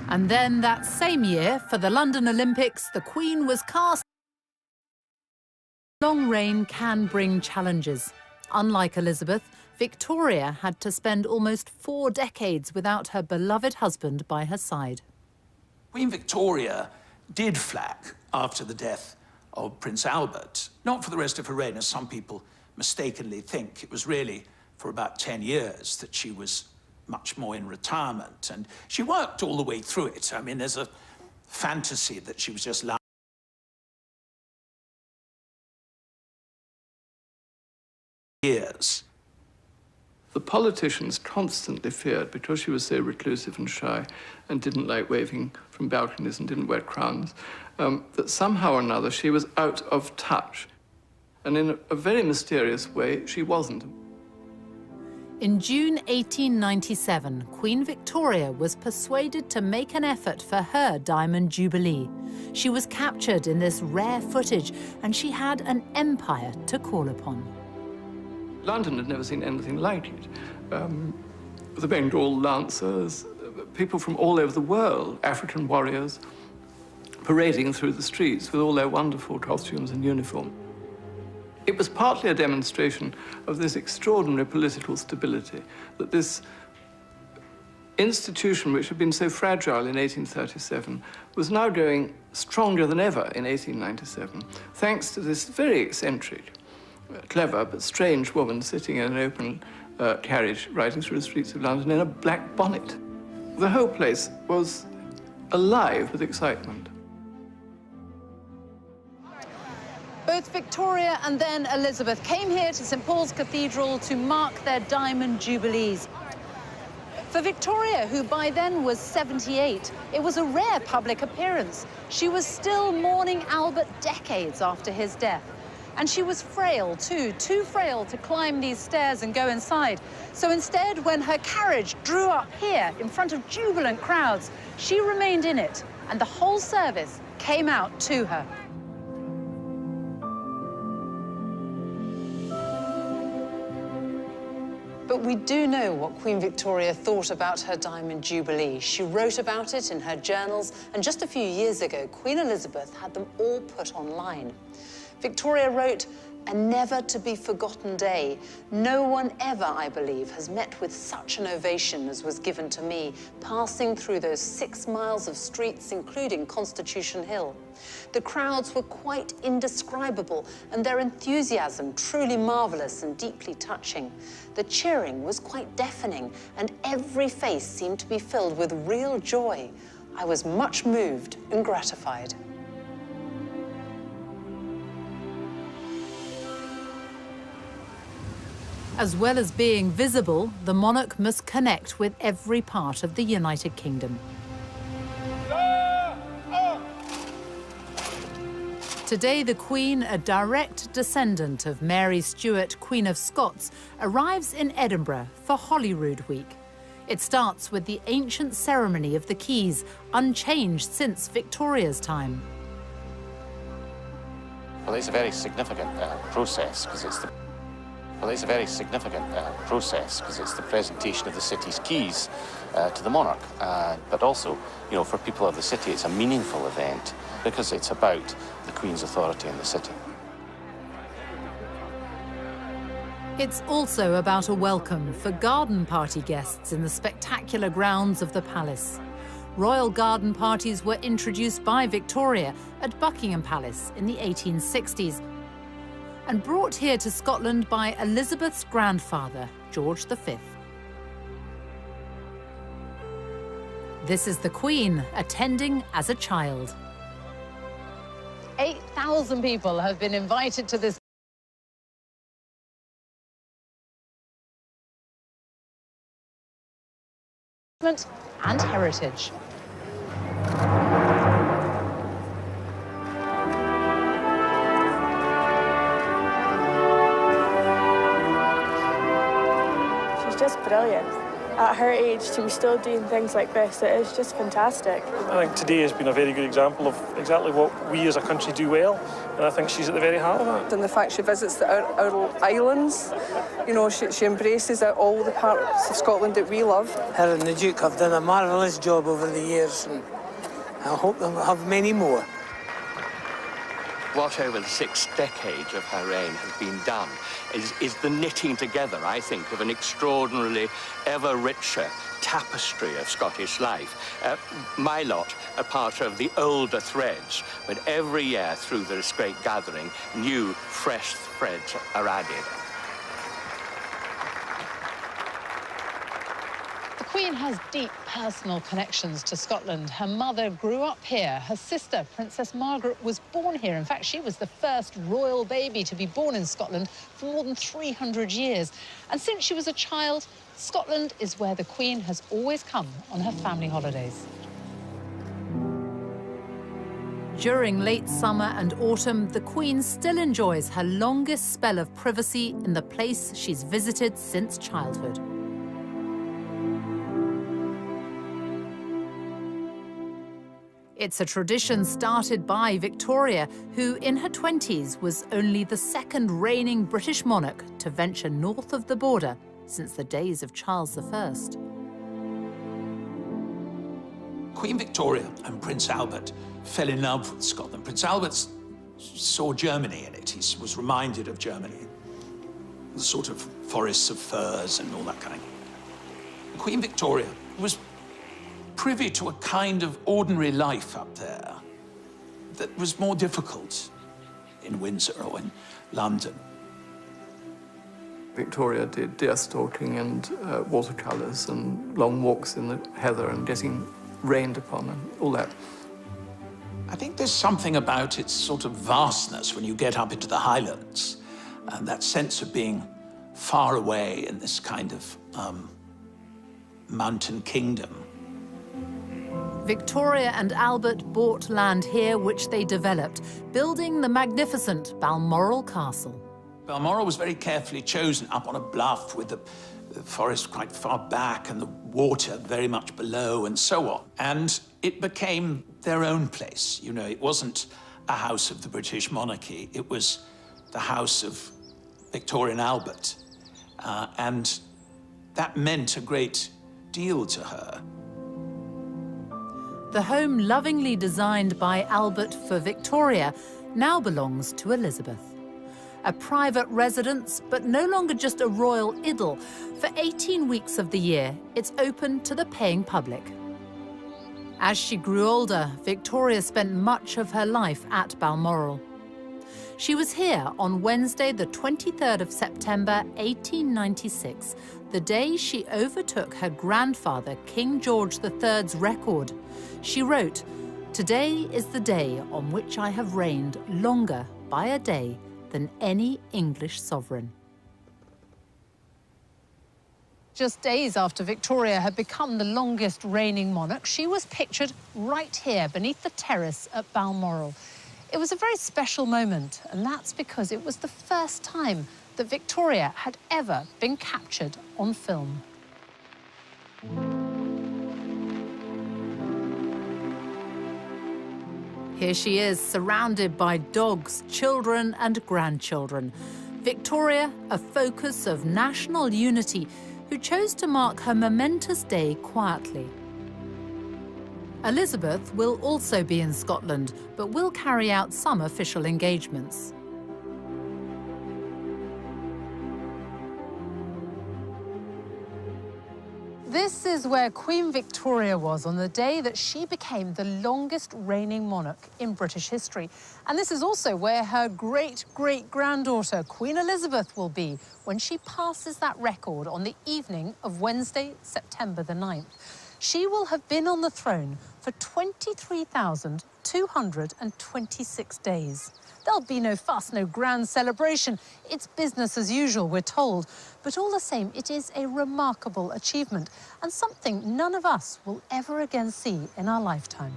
And then that same year, for the London Olympics, the Queen was cast. Long reign can bring challenges. Unlike Elizabeth, Victoria had to spend almost 4 decades without her beloved husband by her side. Queen Victoria did flack after the death of Prince Albert, not for the rest of her reign, as some people mistakenly think. It was really for about 10 years that she was much more in retirement, and she worked all the way through it. I mean, there's a fantasy that she was just years. The politicians constantly feared, because she was so reclusive and shy and didn't like waving from balconies and didn't wear crowns, that somehow or another she was out of touch. And in a very mysterious way, she wasn't. In June 1897, Queen Victoria was persuaded to make an effort for her Diamond Jubilee. She was captured in this rare footage, and she had an empire to call upon. London had never seen anything like it. The Bengal Lancers, people from all over the world, African warriors, parading through the streets with all their wonderful costumes and uniform. It was partly a demonstration of this extraordinary political stability, that this institution, which had been so fragile in 1837, was now going stronger than ever in 1897, thanks to this very eccentric, clever but strange woman sitting in an open carriage riding through the streets of London in a black bonnet. The whole place was alive with excitement. Both Victoria and then Elizabeth came here to St Paul's Cathedral to mark their Diamond Jubilees. For Victoria, who by then was 78, it was a rare public appearance. She was still mourning Albert decades after his death. And she was frail, too frail to climb these stairs and go inside. So instead, when her carriage drew up here in front of jubilant crowds, she remained in it, and the whole service came out to her. But we do know what Queen Victoria thought about her Diamond Jubilee. She wrote about it in her journals, and just a few years ago, Queen Elizabeth had them all put online. Victoria wrote, "A never-to-be-forgotten day. No one ever, I believe, has met with such an ovation as was given to me, passing through those 6 miles of streets, including Constitution Hill. The crowds were quite indescribable, and their enthusiasm truly marvelous and deeply touching. The cheering was quite deafening, and every face seemed to be filled with real joy. I was much moved and gratified." As well as being visible, the monarch must connect with every part of the United Kingdom. Today, the Queen, a direct descendant of Mary Stuart, Queen of Scots, arrives in Edinburgh for Holyrood Week. It starts with the ancient ceremony of the keys, unchanged since Victoria's time. Well, it's a very significant process because it's the presentation of the city's keys to the monarch. But also, you know, for people of the city, it's a meaningful event because it's about the Queen's authority in the city. It's also about a welcome for garden party guests in the spectacular grounds of the palace. Royal garden parties were introduced by Victoria at Buckingham Palace in the 1860s and brought here to Scotland by Elizabeth's grandfather, George V. This is the Queen attending as a child. 8,000 people have been invited to this and heritage. She's just brilliant. At her age, to be still doing things like this, it is just fantastic. I think today has been a very good example of exactly what we as a country do well, and I think she's at the very heart of it. And the fact she visits our islands, you know, she embraces all the parts of Scotland that we love. Her and the Duke have done a marvellous job over the years, and I hope they'll have many more. What over the 6 decades of her reign has been done is the knitting together, I think, of an extraordinarily ever richer tapestry of Scottish life. My lot are part of the older threads, but every year through this great gathering, new, fresh threads are added. The Queen has deep personal connections to Scotland. Her mother grew up here. Her sister, Princess Margaret, was born here. In fact, she was the first royal baby to be born in Scotland for more than 300 years. And since she was a child, Scotland is where the Queen has always come on her family holidays. During late summer and autumn, the Queen still enjoys her longest spell of privacy in the place she's visited since childhood. It's a tradition started by Victoria, who in her 20s was only the second reigning British monarch to venture north of the border since the days of Charles I. Queen Victoria and Prince Albert fell in love with Scotland. Prince Albert saw Germany in it. He was reminded of Germany, the sort of forests of firs and all that kind. Queen Victoria was privy to a kind of ordinary life up there that was more difficult in Windsor or in London. Victoria did deer stalking and watercolours and long walks in the heather and getting rained upon and all that. I think there's something about its sort of vastness when you get up into the Highlands, and that sense of being far away in this kind of mountain kingdom. Victoria and Albert bought land here, which they developed, building the magnificent Balmoral Castle. Balmoral was very carefully chosen up on a bluff with the forest quite far back and the water very much below and so on. And it became their own place. You know, it wasn't a house of the British monarchy. It was the house of Victoria and Albert. And that meant a great deal to her. The home, lovingly designed by Albert for Victoria, now belongs to Elizabeth. A private residence, but no longer just a royal idyll. For 18 weeks of the year, it's open to the paying public. As she grew older, Victoria spent much of her life at Balmoral. She was here on Wednesday, the 23rd of September, 1896, the day she overtook her grandfather, King George III's record. She wrote, "Today is the day on which I have reigned longer by a day than any English sovereign." Just days after Victoria had become the longest reigning monarch, she was pictured right here beneath the terrace at Balmoral. It was a very special moment, and that's because it was the first time that Victoria had ever been captured on film. Here she is, surrounded by dogs, children and grandchildren. Victoria, a focus of national unity, who chose to mark her momentous day quietly. Elizabeth will also be in Scotland, but will carry out some official engagements. This is where Queen Victoria was on the day that she became the longest reigning monarch in British history. And this is also where her great-great-granddaughter, Queen Elizabeth, will be when she passes that record on the evening of Wednesday, September the 9th. She will have been on the throne for 23,226 days. There'll be no fuss, no grand celebration. It's business as usual, we're told. But all the same, it is a remarkable achievement and something none of us will ever again see in our lifetime.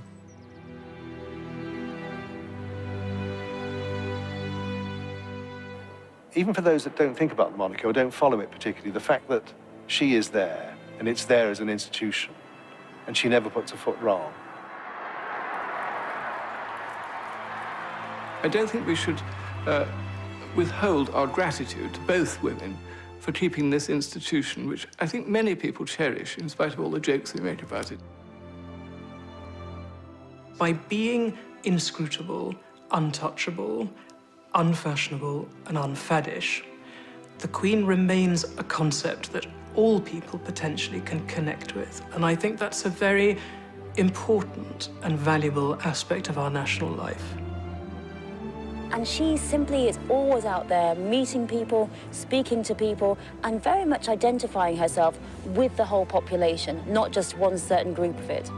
Even for those that don't think about the monarchy or don't follow it particularly, the fact that she is there and it's there as an institution and she never puts a foot wrong. I don't think we should withhold our gratitude to both women for keeping this institution, which I think many people cherish, in spite of all the jokes we make about it. By being inscrutable, untouchable, unfashionable, and unfaddish, the Queen remains a concept that all people potentially can connect with. And I think that's a very important and valuable aspect of our national life. And she simply is always out there meeting people, speaking to people, and very much identifying herself with the whole population, not just one certain group of it.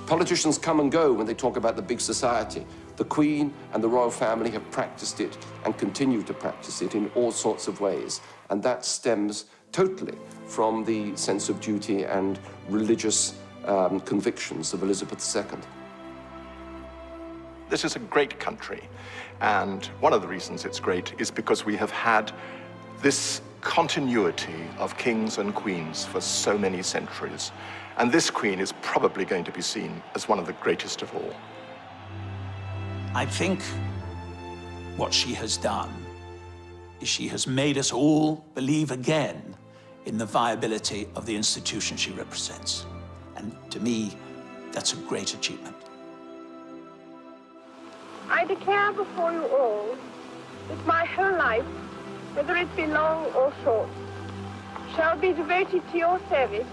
Politicians come and go when they talk about the big society. The Queen and the royal family have practiced it and continue to practice it in all sorts of ways. And that stems totally from the sense of duty and religious convictions of Elizabeth II. This is a great country, and one of the reasons it's great is because we have had this continuity of kings and queens for so many centuries, and this queen is probably going to be seen as one of the greatest of all. I think what she has done is she has made us all believe again in the viability of the institution she represents. And to me, that's a great achievement. I declare before you all that my whole life, whether it be long or short, shall be devoted to your service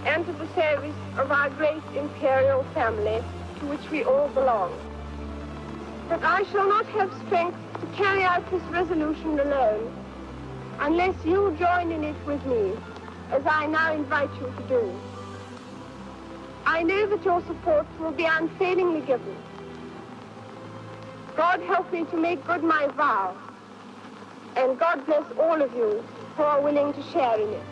and to the service of our great imperial family to which we all belong. That I shall not have strength to carry out this resolution alone unless you join in it with me, as I now invite you to do. I know that your support will be unfailingly given. God help me to make good my vow, and God bless all of you who are willing to share in it.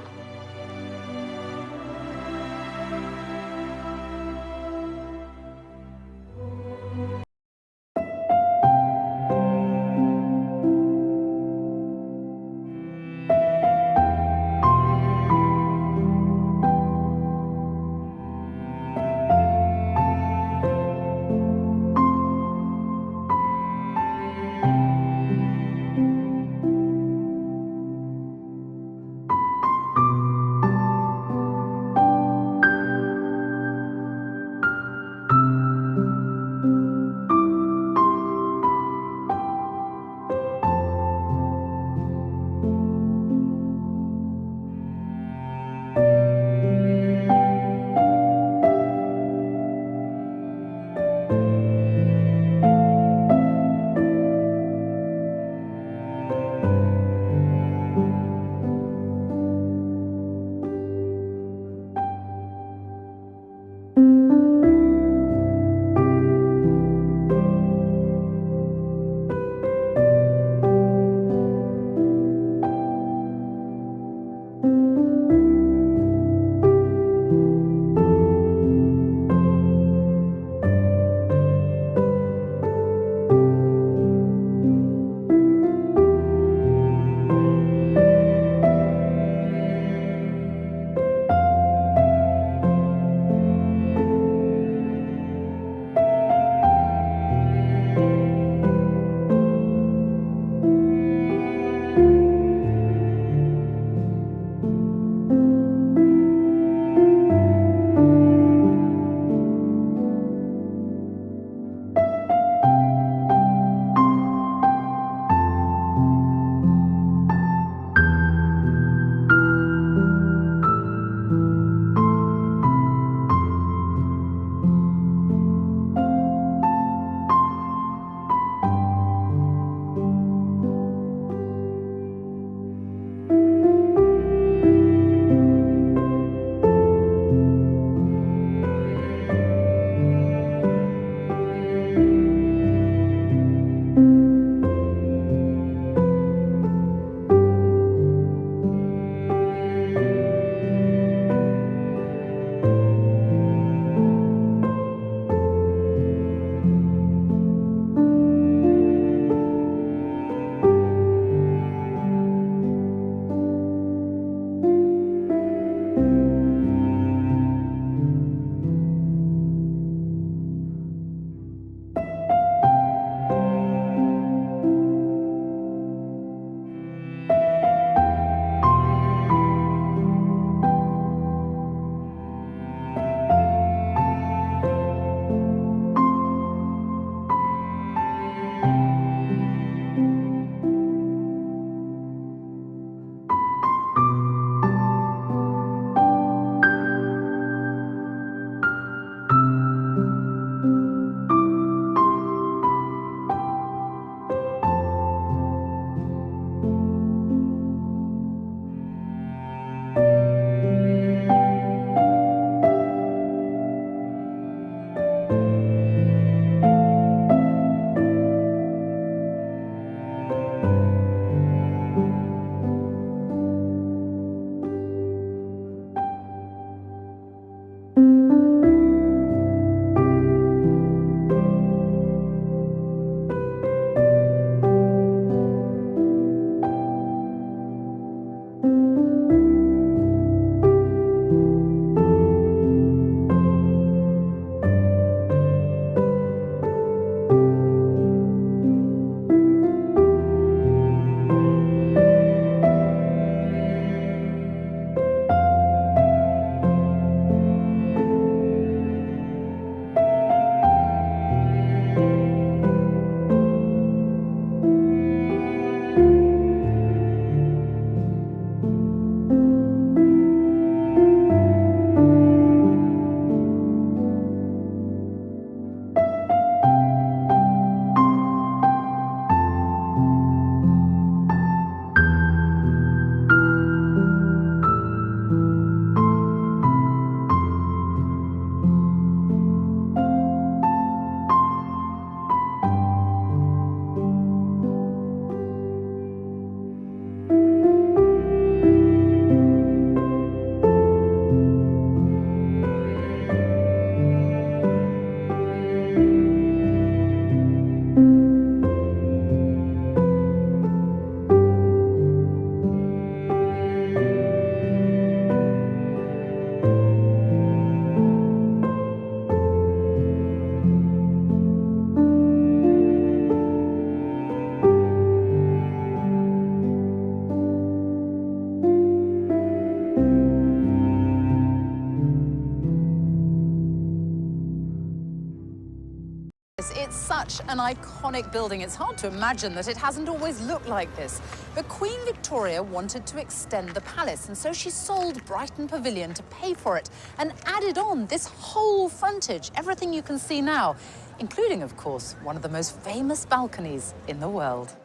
such an iconic building. It's hard to imagine that it hasn't always looked like this. But Queen Victoria wanted to extend the palace, and so she sold Brighton Pavilion to pay for it and added on this whole frontage, everything you can see now, including, of course, one of the most famous balconies in the world.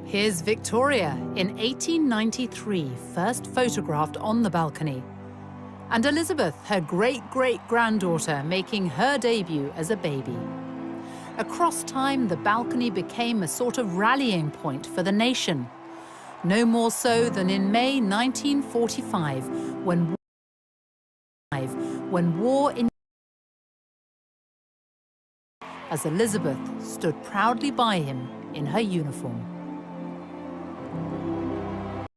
Here's Victoria in 1893, first photographed on the balcony. And Elizabeth, her great-great-granddaughter, making her debut as a baby. Across time, the balcony became a sort of rallying point for the nation. No more so than in May 1945, when war in as Elizabeth stood proudly by him in her uniform.